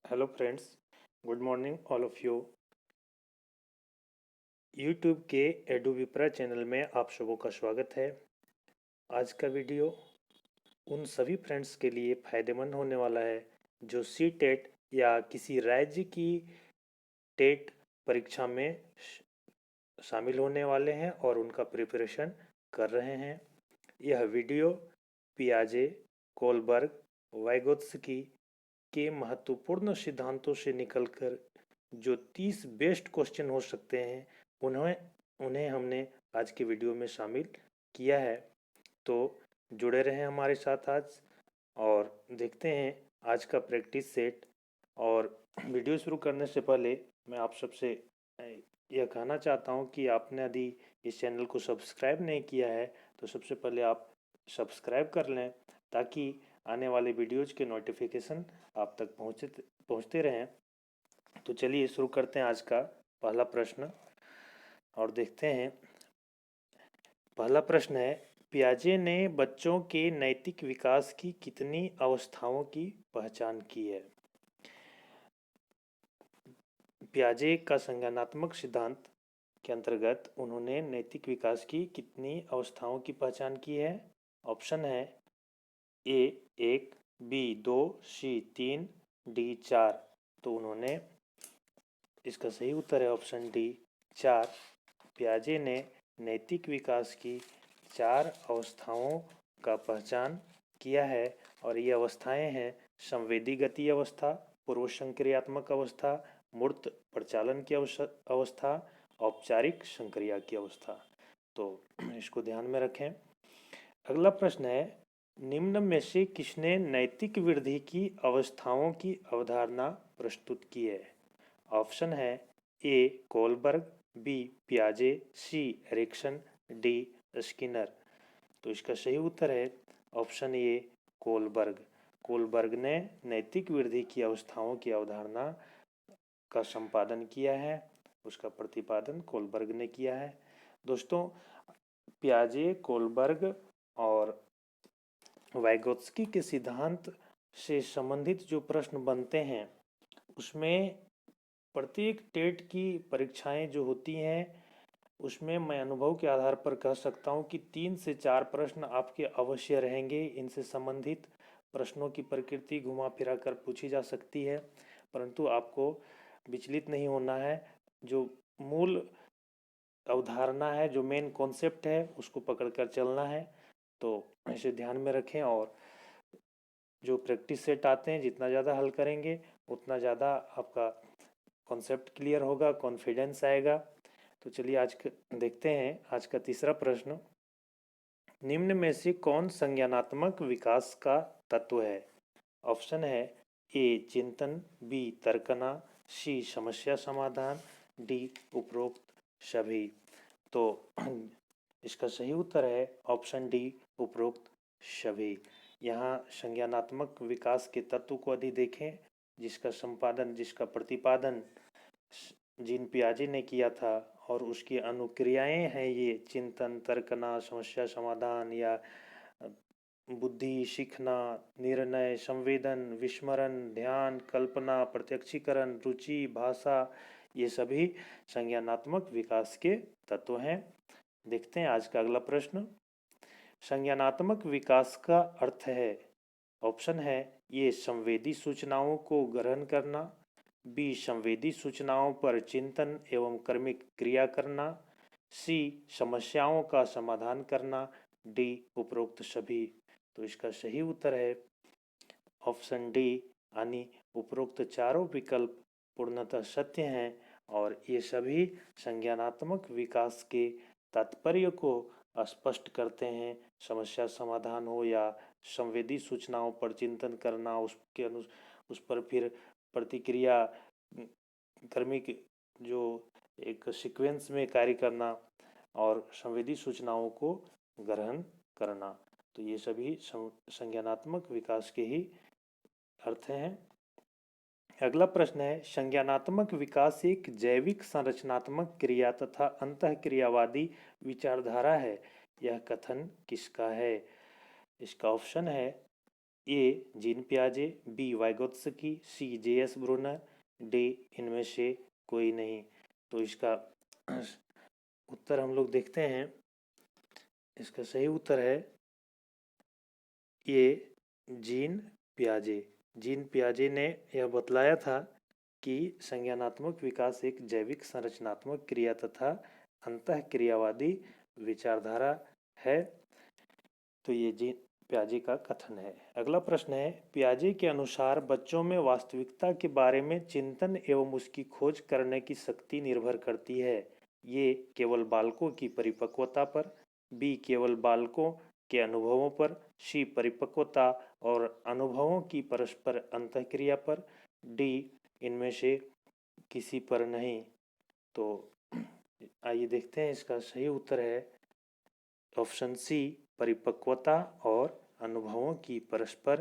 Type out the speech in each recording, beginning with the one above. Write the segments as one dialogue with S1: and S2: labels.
S1: Hello friends, good morning all of you. YouTube के एडुविप्रा channel में आप सबों का स्वागत है। आज का वीडियो उन सभी फ्रेंड्स के लिए फ़ायदेमंद होने वाला है जो सी टेट या किसी राज्य की टेट परीक्षा में शामिल होने वाले हैं और उनका प्रिपरेशन कर रहे हैं। यह वीडियो पियाजे, कोलबर्ग, वाइगोत्स्की के महत्वपूर्ण सिद्धांतों से निकलकर जो 30 बेस्ट क्वेश्चन हो सकते हैं उन्हें उन्हें हमने आज की वीडियो में शामिल किया है। तो जुड़े रहें हमारे साथ आज और देखते हैं आज का प्रैक्टिस सेट। और वीडियो शुरू करने से पहले मैं आप सबसे यह कहना चाहता हूं कि आपने यदि इस चैनल को सब्सक्राइब नहीं किया है तो सबसे पहले आप सब्सक्राइब कर लें ताकि आने वाले वीडियोज़ के नोटिफिकेशन आप तक पहुंचते रहें। तो चलिए शुरू करते हैं आज का पहला प्रश्न और देखते हैं। पहला प्रश्न है, पियाजे ने बच्चों के नैतिक विकास की कितनी अवस्थाओं की पहचान की है? पियाजे का संज्ञानात्मक सिद्धांत के अंतर्गत उन्होंने नैतिक विकास की कितनी अवस्थाओं की पहचान की है? ऑप्शन है ए 1, बी 2, सी 3, डी 4। तो उन्होंने इसका सही उत्तर है ऑप्शन डी 4। पियाजे ने नैतिक विकास की 4 अवस्थाओं का पहचान किया है और ये अवस्थाएं हैं संवेदी गति अवस्था, पूर्व संक्रियात्मक अवस्था, मूर्त प्रचालन की अवस्था, औपचारिक संक्रिया की अवस्था। तो इसको ध्यान में रखें। अगला प्रश्न है, निम्न में से किसने नैतिक वृद्धि की अवस्थाओं की अवधारणा प्रस्तुत की है? ऑप्शन है ए कोलबर्ग, बी पियाजे, सी एरिक्सन, डी स्किनर। तो इसका सही उत्तर है ऑप्शन ए कोलबर्ग। कोलबर्ग ने नैतिक वृद्धि की अवस्थाओं की अवधारणा का संपादन किया है, उसका प्रतिपादन कोलबर्ग ने किया है। दोस्तों, पियाजे, कोलबर्ग और वाइगोत्स्की के सिद्धांत से संबंधित जो प्रश्न बनते हैं उसमें प्रत्येक टेट की परीक्षाएं जो होती हैं उसमें मैं अनुभव के आधार पर कह सकता हूं कि 3 से 4 प्रश्न आपके अवश्य रहेंगे। इनसे संबंधित प्रश्नों की प्रकृति घुमा फिरा कर पूछी जा सकती है, परंतु आपको विचलित नहीं होना है। जो मूल अवधारणा है, जो मेन कॉन्सेप्ट है, उसको पकड़कर चलना है। तो इसे ध्यान में रखें और जो प्रैक्टिस सेट आते हैं जितना ज़्यादा हल करेंगे उतना ज़्यादा आपका कॉन्सेप्ट क्लियर होगा, कॉन्फिडेंस आएगा। तो चलिए देखते हैं आज का तीसरा प्रश्न। निम्न में से कौन संज्ञानात्मक विकास का तत्व है? ऑप्शन है ए चिंतन, बी तर्कना, सी समस्या समाधान, डी उपरोक्त सभी। तो इसका सही उत्तर है ऑप्शन डी उपरोक्त सभी। यहाँ संज्ञानात्मक विकास के तत्व को यदि देखें जिसका संपादन, जिसका प्रतिपादन जीन पियाजे ने किया था और उसकी अनुक्रियाएं हैं ये चिंतन, तर्कना, समस्या समाधान या बुद्धि, सीखना, निर्णय, संवेदन, विस्मरण, ध्यान, कल्पना, प्रत्यक्षीकरण, रुचि, भाषा, ये सभी संज्ञानात्मक विकास के तत्व हैं। देखते हैं आज का अगला प्रश्न। संज्ञानात्मक विकास का अर्थ है, ऑप्शन है ये संवेदी सूचनाओं को ग्रहण करना, बी संवेदी सूचनाओं पर चिंतन एवं कर्मिक क्रिया करना, सी समस्याओं का समाधान करना, डी उपरोक्त सभी। तो इसका सही उत्तर है ऑप्शन डी, यानी उपरोक्त चारों विकल्प पूर्णतः सत्य हैं और ये सभी संज्ञानात्मक विकास के तात्पर्य को स्पष्ट करते हैं। समस्या समाधान हो या संवेदी सूचनाओं पर चिंतन करना, उस पर फिर प्रतिक्रिया कर्मिक जो एक सीक्वेंस में कार्य करना और संवेदी सूचनाओं को ग्रहण करना। तो ये सभी संज्ञानात्मक विकास के ही अर्थ हैं। अगला प्रश्न है, संज्ञानात्मक विकास एक जैविक संरचनात्मक क्रिया तथा अंतःक्रियावादी विचारधारा है, यह कथन किसका है? इसका ऑप्शन है ए जीन पियाजे, बी वाइगोत्स्की, सी जे.एस. ब्रूनर, डी इनमें से कोई नहीं। तो इसका उत्तर हम लोग देखते हैं। इसका सही उत्तर है ये जीन पियाजे। जीन पियाजे ने यह बतलाया था कि संज्ञानात्मक विकास एक जैविक संरचनात्मक क्रिया तथा अंतःक्रियावादी विचारधारा है। तो ये जीन पियाजे का कथन है। अगला प्रश्न है, पियाजे के अनुसार बच्चों में वास्तविकता के बारे में चिंतन एवं उसकी खोज करने की शक्ति निर्भर करती है। ये केवल बालकों की परिपक्वता पर, बी केवल बालकों के अनुभवों पर, सी परिपक्वता और अनुभवों की परस्पर अंतःक्रिया पर, डी इनमें से किसी पर नहीं। तो आइए देखते हैं, इसका सही उत्तर है ऑप्शन सी, परिपक्वता और अनुभवों की परस्पर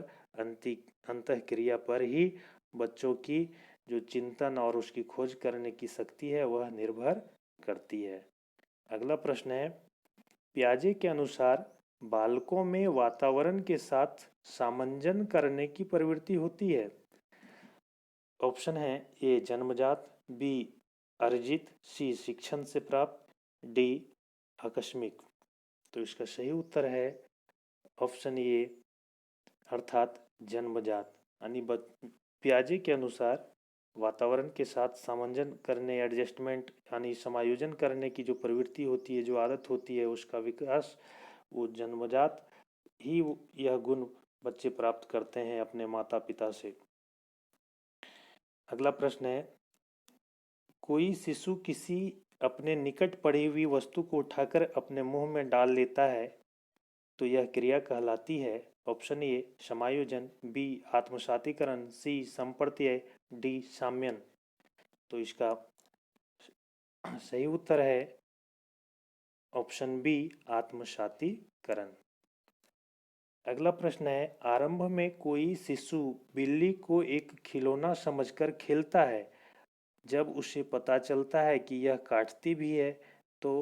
S1: अंतःक्रिया पर ही बच्चों की जो चिंतन और उसकी खोज करने की शक्ति है वह निर्भर करती है। अगला प्रश्न है, पियाजे के अनुसार बालकों में वातावरण के साथ सामंजन करने की प्रवृत्ति होती है। ऑप्शन है ए जन्मजात, बी अर्जित, सी शिक्षण से प्राप्त, डी आकस्मिक। तो इसका सही उत्तर है ऑप्शन ए अर्थात जन्मजात। यानी पियाजे के अनुसार वातावरण के साथ सामंजन करने, एडजस्टमेंट यानी समायोजन करने की जो प्रवृत्ति होती है, जो आदत होती है, उसका विकास वो जन्मजात ही यह गुण बच्चे प्राप्त करते हैं अपने माता पिता से। अगला प्रश्न है, कोई शिशु किसी अपने निकट पड़ी हुई वस्तु को उठाकर अपने मुंह में डाल लेता है तो यह क्रिया कहलाती है। ऑप्शन ए समायोजन, बी आत्मसातीकरण, सी संप्रत्यय, डी साम्यन। तो इसका सही उत्तर है ऑप्शन बी आत्मसातीकरण। अगला प्रश्न है, आरंभ में कोई शिशु बिल्ली को एक खिलौना समझकर खेलता है। जब उसे पता चलता है कि यह काटती भी है तो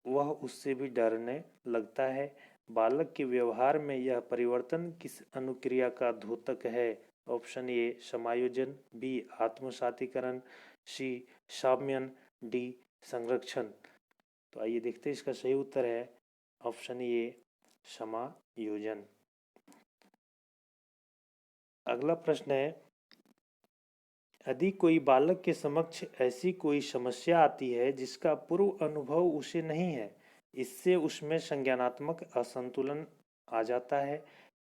S1: वह उससे भी डरने लगता है। बालक के व्यवहार में यह परिवर्तन किस अनुक्रिया का द्योतक है। ऑप्शन ए समायोजन, बी आत्मसातीकरण, सी साम्यन, डी संरक्षण। तो आइए देखते हैं, इसका सही उत्तर है ऑप्शन ए समायोजन। अगला प्रश्न है, यदि कोई बालक के समक्ष ऐसी कोई समस्या आती है जिसका पूर्व अनुभव उसे नहीं है, इससे उसमें संज्ञानात्मक असंतुलन आ जाता है।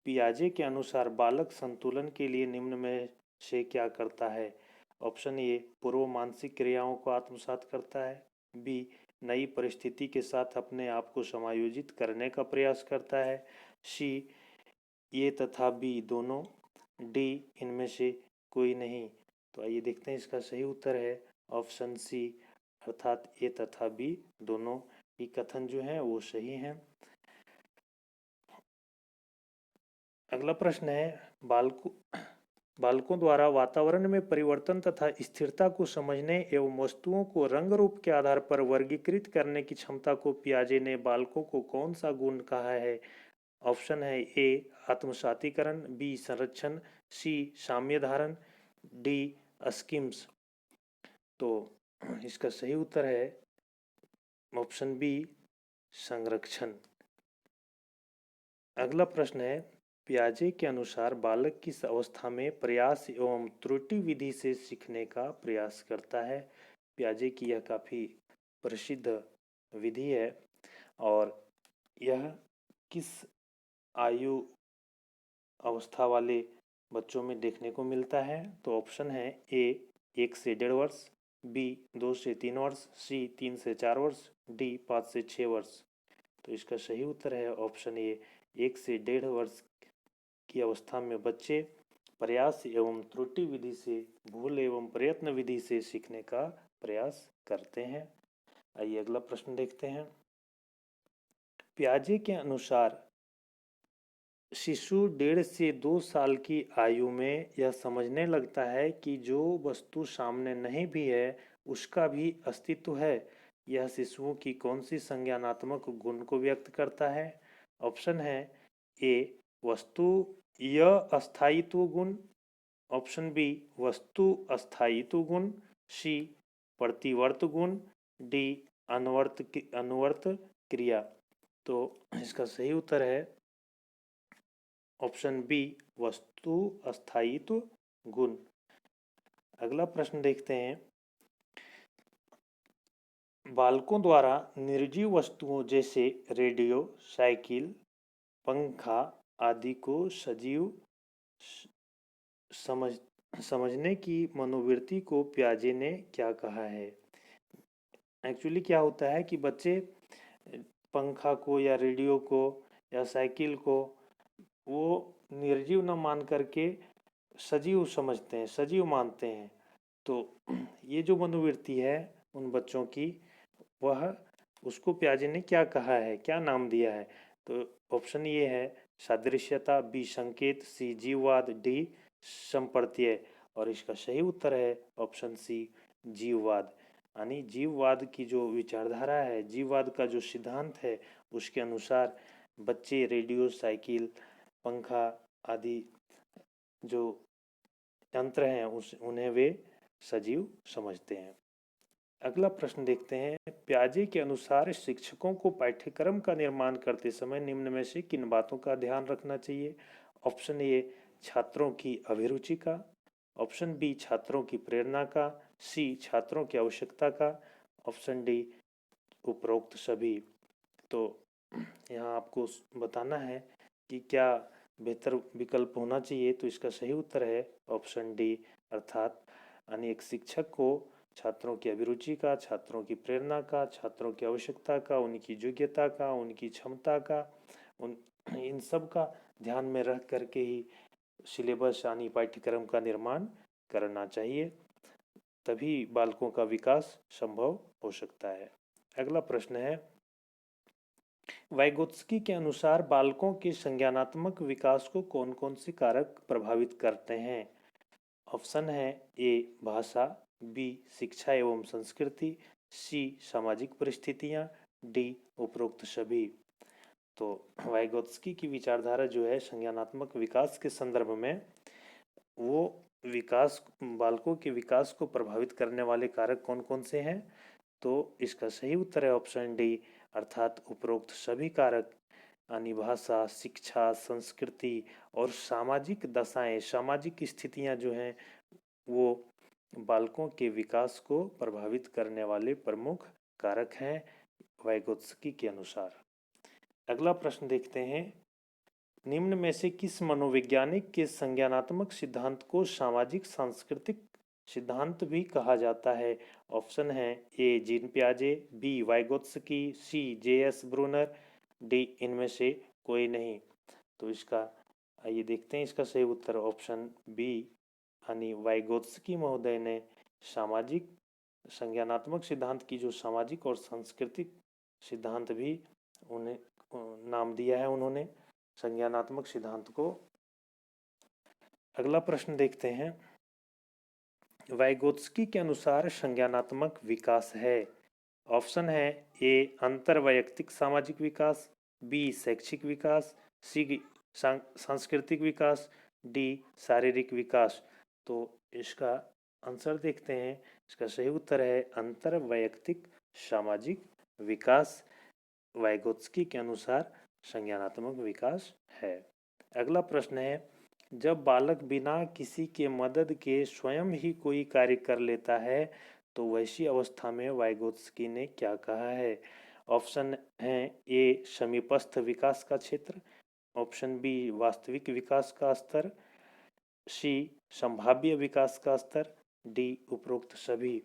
S1: पियाजे के अनुसार बालक संतुलन के लिए निम्न में से क्या करता है। ऑप्शन ए पूर्व मानसिक क्रियाओं को आत्मसात करता है, बी नई परिस्थिति के साथ अपने आप को समायोजित करने का प्रयास करता है, सी ये तथा बी दोनों, डी इनमें से कोई नहीं। तो आइए देखते हैं, इसका सही उत्तर है ऑप्शन सी अर्थात ए तथा बी दोनों ही कथन जो हैं वो सही हैं। अगला प्रश्न है, बालकों द्वारा वातावरण में परिवर्तन तथा स्थिरता को समझने एवं वस्तुओं को रंग रूप के आधार पर वर्गीकृत करने की क्षमता को पियाजे ने बालकों को कौन सा गुण कहा है। ऑप्शन है ए आत्मसातीकरण, बी संरक्षण, सी साम्य धारण, डी स्कीम्स। तो इसका सही उत्तर है ऑप्शन बी संरक्षण। अगला प्रश्न है, पियाजे के अनुसार बालक किस अवस्था में प्रयास एवं त्रुटि विधि से सीखने का प्रयास करता है। पियाजे की यह काफ़ी प्रसिद्ध विधि है और यह किस आयु अवस्था वाले बच्चों में देखने को मिलता है। तो ऑप्शन है ए 1 से 1.5 वर्ष, बी 2 से 3 वर्ष, सी 3 से 4 वर्ष, डी 5 से 6 वर्ष। तो इसका सही उत्तर है ऑप्शन ए 1 से 1.5 वर्ष की अवस्था में बच्चे प्रयास एवं त्रुटि विधि से, भूल एवं प्रयत्न विधि से सीखने का प्रयास करते हैं। आइए अगला प्रश्न देखते हैं, पियाजे के अनुसार शिशु 1.5 से 2 साल की आयु में यह समझने लगता है कि जो वस्तु सामने नहीं भी है उसका भी अस्तित्व है। यह शिशुओं की कौन सी संज्ञानात्मक गुण को व्यक्त करता है। ऑप्शन है ए वस्तु य अस्थायित्व गुण, ऑप्शन बी वस्तु अस्थायित्व गुण, सी प्रतिवर्त गुण, डी अनुवर्त क्रिया। तो इसका सही उत्तर है ऑप्शन बी वस्तु अस्थायित्व गुण। अगला प्रश्न देखते हैं, बालकों द्वारा निर्जीव वस्तुओं जैसे रेडियो, साइकिल, पंखा आदि को सजीव समझने की मनोवृत्ति को पियाजे ने क्या कहा है? एक्चुअली क्या होता है कि बच्चे पंखा को या रेडियो को या साइकिल को वो निर्जीव न मान करके सजीव समझते हैं, सजीव मानते हैं। तो ये जो मनोवृत्ति है उन बच्चों की, वह उसको पियाजे ने क्या कहा है, क्या नाम दिया है? तो ऑप्शन ये है सादृश्यता, बी संकेत, सी जीववाद, डी संप्रत्यय। और इसका सही उत्तर है ऑप्शन सी जीववाद। यानी जीववाद की जो विचारधारा है, जीववाद का जो सिद्धांत है, उसके अनुसार बच्चे रेडियो, साइकिल, पंखा आदि जो यंत्र हैं उन्हें वे सजीव समझते हैं। अगला प्रश्न देखते हैं, पियाजे के अनुसार शिक्षकों को पाठ्यक्रम का निर्माण करते समय निम्न में से किन बातों का ध्यान रखना चाहिए? ऑप्शन ए छात्रों की अभिरुचि का, ऑप्शन बी छात्रों की प्रेरणा का, सी छात्रों की आवश्यकता का, ऑप्शन डी उपरोक्त सभी। तो यहाँ आपको बताना है कि क्या बेहतर विकल्प होना चाहिए। तो इसका सही उत्तर है ऑप्शन डी, अर्थात यानी एक शिक्षक को छात्रों की अभिरुचि का, छात्रों की प्रेरणा का, छात्रों की आवश्यकता का, उनकी योग्यता का, उनकी क्षमता का, इन सब का ध्यान में रख करके ही सिलेबस यानी पाठ्यक्रम का निर्माण करना चाहिए, तभी बालकों का विकास संभव हो सकता है। अगला प्रश्न है, वाइगोत्स्की के अनुसार बालकों के संज्ञानात्मक विकास को कौन कौन से कारक प्रभावित करते हैं? ऑप्शन है ए भाषा, बी शिक्षा एवं संस्कृति, सी सामाजिक परिस्थितियां, डी उपरोक्त सभी। तो वाइगोत्स्की की विचारधारा जो है संज्ञानात्मक विकास के संदर्भ में, वो विकास, बालकों के विकास को प्रभावित करने वाले कारक कौन कौन से हैं? तो इसका सही उत्तर है ऑप्शन डी, अर्थात उपरोक्त सभी कारक, यानी भाषा, शिक्षा, संस्कृति और सामाजिक दशाएं, सामाजिक स्थितियां जो हैं वो बालकों के विकास को प्रभावित करने वाले प्रमुख कारक हैं वाइगोत्स्की के अनुसार। अगला प्रश्न देखते हैं, निम्न में से किस मनोवैज्ञानिक के संज्ञानात्मक सिद्धांत को सामाजिक सांस्कृतिक सिद्धांत भी कहा जाता है? ऑप्शन है ए जीन पियाजे, बी वाइगोत्स्की, सी जे.एस. ब्रूनर, डी इनमें से कोई नहीं। तो इसका आइए देखते हैं इसका सही उत्तर ऑप्शन बी, यानी वाइगोत्स्की महोदय ने सामाजिक संज्ञानात्मक सिद्धांत की जो सामाजिक और सांस्कृतिक सिद्धांत भी उन्हें नाम दिया है उन्होंने संज्ञानात्मक सिद्धांत को। अगला प्रश्न देखते हैं, वाइगोत्स्की के अनुसार संज्ञानात्मक विकास है। ऑप्शन है ए अंतरवैयक्तिक सामाजिक विकास, बी शैक्षिक विकास, सी सांस्कृतिक विकास, डी शारीरिक विकास। तो इसका आंसर देखते हैं, इसका सही उत्तर है अंतरवैयक्तिक सामाजिक विकास वाइगोत्स्की के अनुसार संज्ञानात्मक विकास है। अगला प्रश्न है, जब बालक बिना किसी के मदद के स्वयं ही कोई कार्य कर लेता है तो वैसी अवस्था में वाइगोत्स्की ने क्या कहा है? ऑप्शन है ए समीपस्थ विकास का क्षेत्र, ऑप्शन बी वास्तविक विकास का स्तर, सी संभाव्य विकास का स्तर, डी उपरोक्त सभी।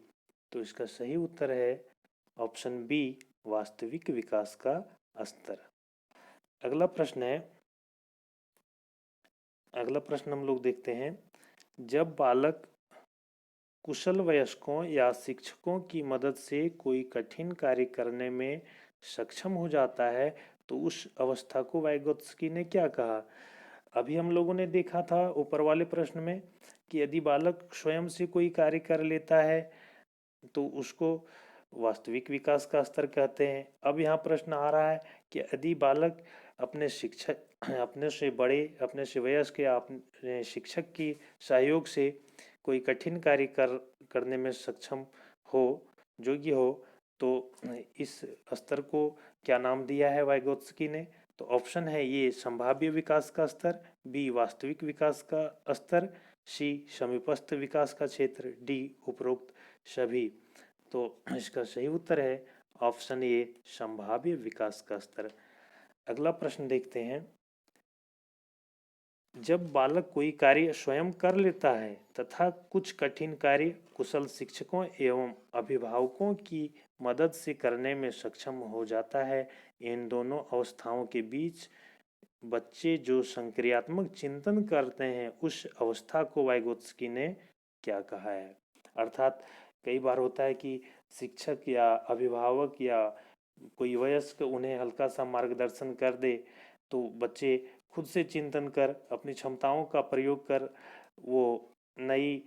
S1: तो इसका सही उत्तर है ऑप्शन बी वास्तविक विकास का स्तर। अगला प्रश्न हम लोग देखते हैं, जब बालक कुशल वयस्कों या शिक्षकों की मदद से कोई कठिन कार्य करने में सक्षम हो जाता है तो उस अवस्था को वाइगोत्स्की ने क्या कहा? अभी हम लोगों ने देखा था ऊपर वाले प्रश्न में कि यदि बालक स्वयं से कोई कार्य कर लेता है तो उसको वास्तविक विकास का स्तर कहते हैं। अब यहाँ प्रश्न आ रहा है कि यदि बालक अपने शिक्षक अपने से बड़े, अपने से वयस्क या अपने शिक्षक की सहयोग से कोई कठिन कार्य करने में सक्षम हो, योग्य हो, तो इस स्तर को क्या नाम दिया है वाइगोत्स्की ने? तो ऑप्शन है ये संभाव्य विकास का स्तर, बी वास्तविक विकास का स्तर, सी समीपस्थ विकास का क्षेत्र, डी उपरोक्त सभी। तो इसका सही उत्तर है ऑप्शन ए संभाव्य विकास का स्तर। अगला प्रश्न देखते हैं। जब बालक कोई कार्य स्वयं कर लेता है तथा कुछ कठिन कार्य कुशल शिक्षकों एवं अभिभावकों की मदद से करने में सक्षम हो जाता है, इन दोनों अवस्थाओं के बीच बच्चे जो संक्रियात्मक चिंतन करते हैं उस अवस्था को वाइगोत्स्की ने क्या कहा है? अर्थात कई बार होता है कि शिक्षक या अभिभावक या कोई वयस्क उन्हें हल्का सा मार्गदर्शन कर दे तो बच्चे खुद से चिंतन कर अपनी क्षमताओं का प्रयोग कर वो नई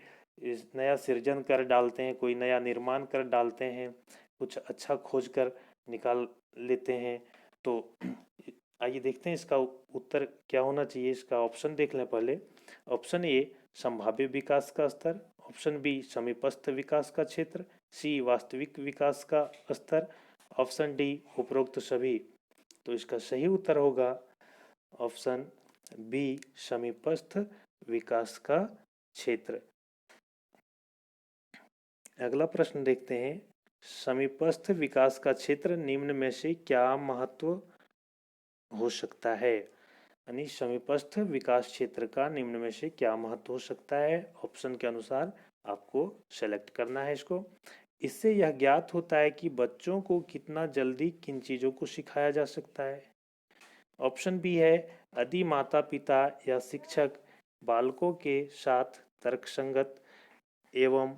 S1: नया सृजन कर डालते हैं, कोई नया निर्माण कर डालते हैं, कुछ अच्छा खोज कर निकाल लेते हैं। तो आइए देखते हैं इसका उत्तर क्या होना चाहिए। इसका ऑप्शन देख लें पहले। ऑप्शन ए संभाव्य विकास का स्तर, ऑप्शन बी समीपस्थ विकास का क्षेत्र, सी वास्तविक विकास का स्तर, ऑप्शन डी उपरोक्त सभी। तो इसका सही उत्तर होगा ऑप्शन बी समीपस्थ विकास का क्षेत्र। अगला प्रश्न देखते हैं। समीपस्थ विकास का क्षेत्र निम्न में से क्या महत्व हो सकता है? यानी समीपस्थ विकास क्षेत्र का निम्न में से क्या महत्व हो सकता है? ऑप्शन के अनुसार आपको सेलेक्ट करना है इसको। इससे यह ज्ञात होता है कि बच्चों को कितना जल्दी किन चीज़ों को सिखाया जा सकता है। ऑप्शन बी है यदि माता पिता या शिक्षक बालकों के साथ तर्कसंगत एवं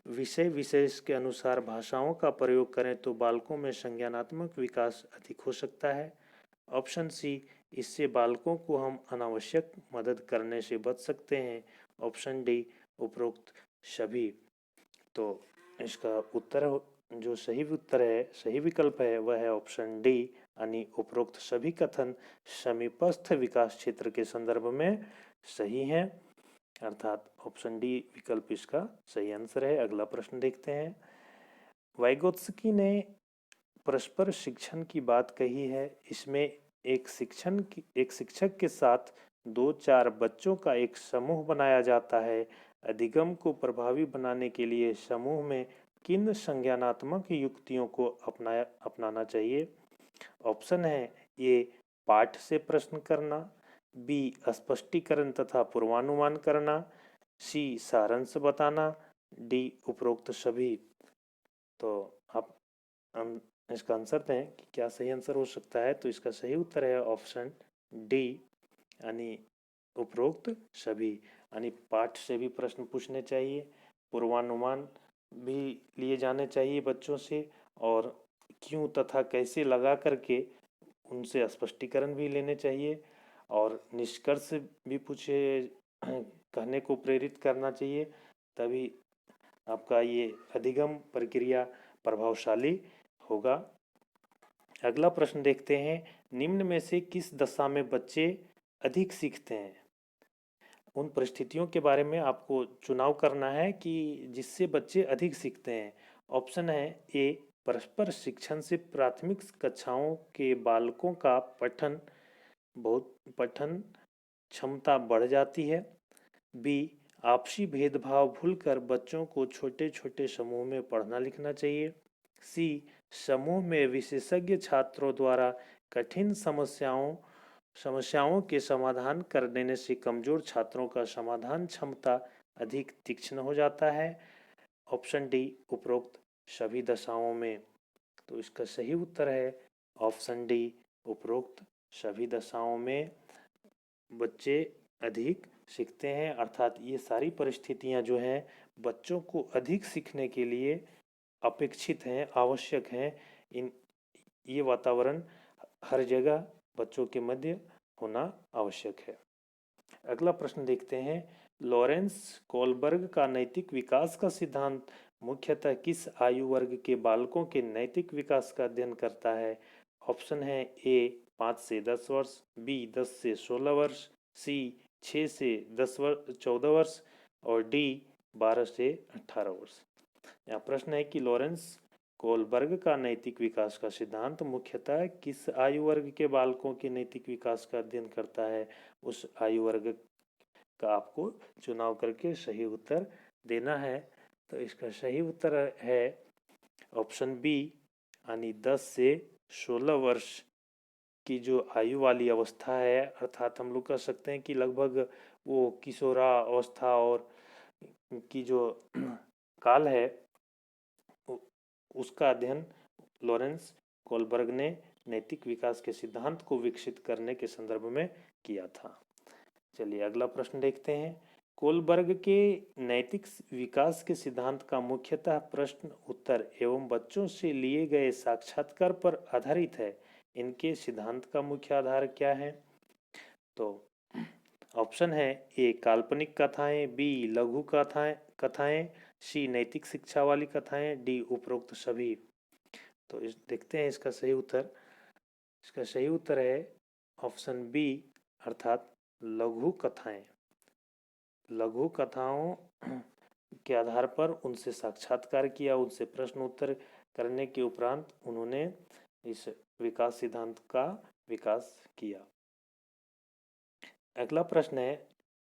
S1: विषय विशेष के अनुसार भाषाओं का प्रयोग करें तो बालकों में संज्ञानात्मक विकास अधिक हो सकता है। ऑप्शन सी इससे बालकों को हम अनावश्यक मदद करने से बच सकते हैं। ऑप्शन डी उपरोक्त सभी। तो इसका उत्तर जो सही उत्तर है, सही विकल्प है वह है ऑप्शन डी, यानी उपरोक्त सभी कथन समीपस्थ विकास क्षेत्र के संदर्भ में सही है, अर्थात ऑप्शन डी विकल्प इसका सही आंसर है। अगला प्रश्न देखते हैं। वाइगोत्स्की ने परस्पर शिक्षण की बात कही है। इसमें एक शिक्षक के साथ 2-4 बच्चों का एक समूह बनाया जाता है। अधिगम को प्रभावी बनाने के लिए समूह में किन संज्ञानात्मक युक्तियों को अपनाना चाहिए? ऑप्शन है ए पाठ से प्रश्न करना, बी स्पष्टीकरण तथा पूर्वानुमान करना, सी सारांश बताना, डी उपरोक्त सभी। तो आप इसका आंसर दें कि क्या सही आंसर हो सकता है। तो इसका सही उत्तर है ऑप्शन डी, यानी उपरोक्त सभी। यानी पाठ से भी प्रश्न पूछने चाहिए, पूर्वानुमान भी लिए जाने चाहिए बच्चों से, और क्यों तथा कैसे लगा करके उनसे स्पष्टीकरण भी लेने चाहिए, और निष्कर्ष भी पूछे कहने को प्रेरित करना चाहिए। तभी आपका ये अधिगम प्रक्रिया प्रभावशाली होगा। अगला प्रश्न देखते हैं। निम्न में से किस दशा में बच्चे अधिक सीखते हैं? उन परिस्थितियों के बारे में आपको चुनाव करना है कि जिससे बच्चे अधिक सीखते हैं। ऑप्शन है ए परस्पर शिक्षण से प्राथमिक कक्षाओं के बालकों का पठन क्षमता बढ़ जाती है, बी आपसी भेदभाव भूलकर बच्चों को छोटे छोटे समूह में पढ़ना लिखना चाहिए, सी समूह में विशेषज्ञ छात्रों द्वारा कठिन समस्याओं के समाधान कर देने से कमजोर छात्रों का समाधान क्षमता अधिक तीक्ष्ण हो जाता है। ऑप्शन डी उपरोक्त सभी दशाओं में। तो इसका सही उत्तर है ऑप्शन डी उपरोक्त सभी दशाओं में बच्चे अधिक सीखते हैं। अर्थात ये सारी परिस्थितियां जो हैं बच्चों को अधिक सीखने के लिए अपेक्षित हैं, आवश्यक हैं। ये वातावरण हर जगह बच्चों के मध्य होना आवश्यक है। अगला प्रश्न देखते हैं। लॉरेंस कोलबर्ग का नैतिक विकास का सिद्धांत मुख्यतः किस आयु वर्ग के बालकों के नैतिक विकास का अध्ययन करता है? ऑप्शन है ए 5 से 10 वर्ष, बी 10 से 16 वर्ष, सी 6 से 14 वर्ष और डी 12 से 18 वर्ष। यहाँ प्रश्न है कि लॉरेंस कोलबर्ग का नैतिक विकास का सिद्धांत मुख्यतः किस आयु वर्ग के बालकों के नैतिक विकास का अध्ययन करता है। उस आयु वर्ग का आपको चुनाव करके सही उत्तर देना है। तो इसका सही उत्तर है ऑप्शन बी, यानी 10 से 16 वर्ष की जो आयु वाली अवस्था है, अर्थात हम लोग कह सकते हैं कि लगभग वो किशोरा अवस्था और की जो काल है उसका अध्ययन लॉरेंस कोलबर्ग ने नैतिक विकास के सिद्धांत को विकसित करने के संदर्भ में किया था। चलिए अगला प्रश्न देखते हैं। कोलबर्ग के नैतिक विकास के सिद्धांत का मुख्यतः प्रश्न उत्तर एवं बच्चों से लिए गए साक्षात्कार पर आधारित है। इनके सिद्धांत का मुख्य आधार क्या है? तो ऑप्शन है ए काल्पनिक कथाएं, बी लघु कथाएं, सी नैतिक शिक्षा वाली कथाएं, डी उपरोक्त सभी। तो देखते हैं इसका सही उत्तर। इसका सही उत्तर है ऑप्शन बी, अर्थात लघु कथाएं। लघु कथाओं के आधार पर उनसे साक्षात्कार किया, उनसे प्रश्न उत्तर करने के उपरांत उन्होंने इस विकास सिद्धांत का विकास किया। अगला प्रश्न है,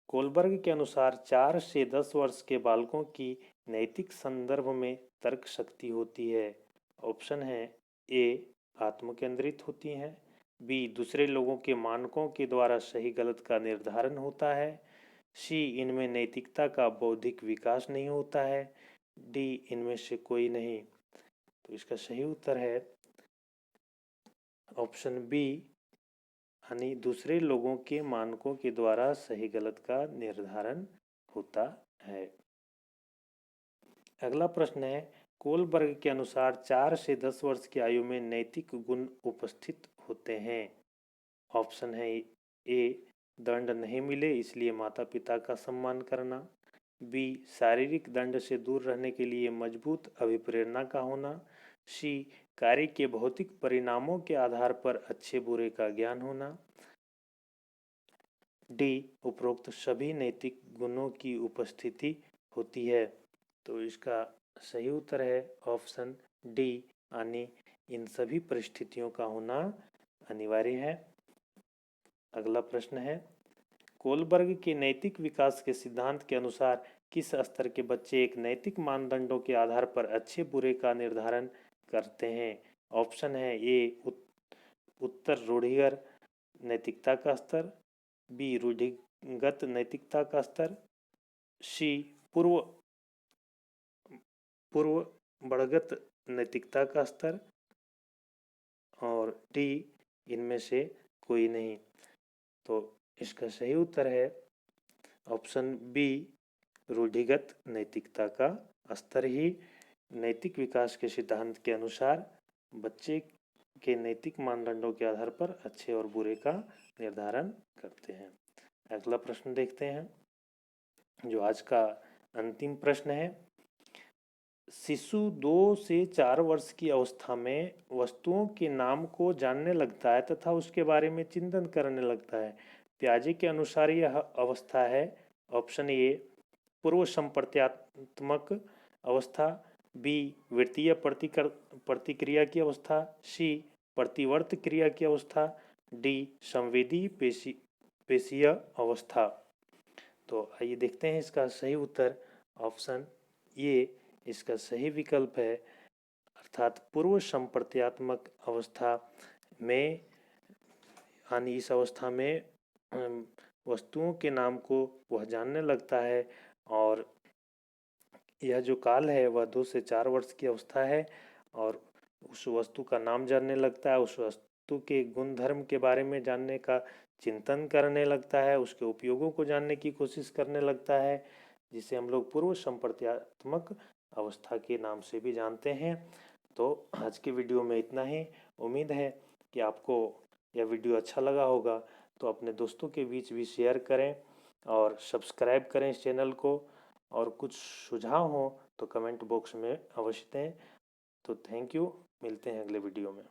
S1: कोलबर्ग के अनुसार 4 से 10 वर्ष के बालकों की नैतिक संदर्भ में तर्क शक्ति होती है। ऑप्शन है ए आत्मकेंद्रित होती हैं, बी दूसरे लोगों के मानकों के द्वारा सही गलत का निर्धारण होता है, सी इनमें नैतिकता का बौद्धिक विकास नहीं होता है, डी इनमें से कोई नहीं। तो इसका सही उत्तर है ऑप्शन बी, यानी दूसरे लोगों के मानकों के द्वारा सही गलत का निर्धारण होता है। अगला प्रश्न है, कोलबर्ग के अनुसार 4 से 10 वर्ष की आयु में नैतिक गुण उपस्थित होते हैं। ऑप्शन है ए दंड नहीं मिले इसलिए माता पिता का सम्मान करना, बी शारीरिक दंड से दूर रहने के लिए मजबूत अभिप्रेरणा का होना, सी कार्य के भौतिक परिणामों के आधार पर अच्छे बुरे का ज्ञान होना, डी उपरोक्त सभी नैतिक गुणों की उपस्थिति होती है। तो इसका सही उत्तर है ऑप्शन डी, यानी इन सभी परिस्थितियों का होना अनिवार्य है। अगला प्रश्न है, कोलबर्ग के नैतिक विकास के सिद्धांत के अनुसार किस स्तर के बच्चे एक नैतिक मानदंडों के आधार पर अच्छे बुरे का निर्धारण करते हैं। ऑप्शन है ए उत्तर रूढ़िगत नैतिकता का स्तर, बी रूढ़िगत नैतिकता का स्तर, सी पूर्व बढ़गत नैतिकता का स्तर और डी इनमें से कोई नहीं। तो इसका सही उत्तर है ऑप्शन बी, रूढ़िगत नैतिकता का स्तर ही नैतिक विकास के सिद्धांत के अनुसार बच्चे के नैतिक मानदंडों के आधार पर अच्छे और बुरे का निर्धारण करते हैं। अगला प्रश्न देखते हैं, जो आज का अंतिम प्रश्न है। शिशु 2 से 4 वर्ष की अवस्था में वस्तुओं के नाम को जानने लगता है तथा उसके बारे में चिंतन करने लगता है। पियाजे के अनुसार यह अवस्था है ऑप्शन ए पूर्व संप्रत्यात्मक अवस्था, बी वृत्तीय प्रतिक्रिया की अवस्था, सी प्रतिवर्त क्रिया की अवस्था, डी संवेदी पेशीय अवस्था। तो आइए देखते हैं इसका सही उत्तर। ऑप्शन ए इसका सही विकल्प है, अर्थात पूर्व संप्रत्यात्मक अवस्था में, यानी इस अवस्था में वस्तुओं के नाम को वह जानने लगता है और यह जो काल है वह 2 से 4 वर्ष की अवस्था है और उस वस्तु का नाम जानने लगता है, उस वस्तु के गुण धर्म के बारे में जानने का चिंतन करने लगता है, उसके उपयोगों को जानने की कोशिश करने लगता है, जिसे हम लोग पूर्व संप्रत्यात्मक अवस्था के नाम से भी जानते हैं। तो आज की वीडियो में इतना ही। उम्मीद है कि आपको यह वीडियो अच्छा लगा होगा, तो अपने दोस्तों के बीच भी शेयर करें और सब्सक्राइब करें इस चैनल को, और कुछ सुझाव हो तो कमेंट बॉक्स में अवश्य दें। तो थैंक यू, मिलते हैं अगले वीडियो में।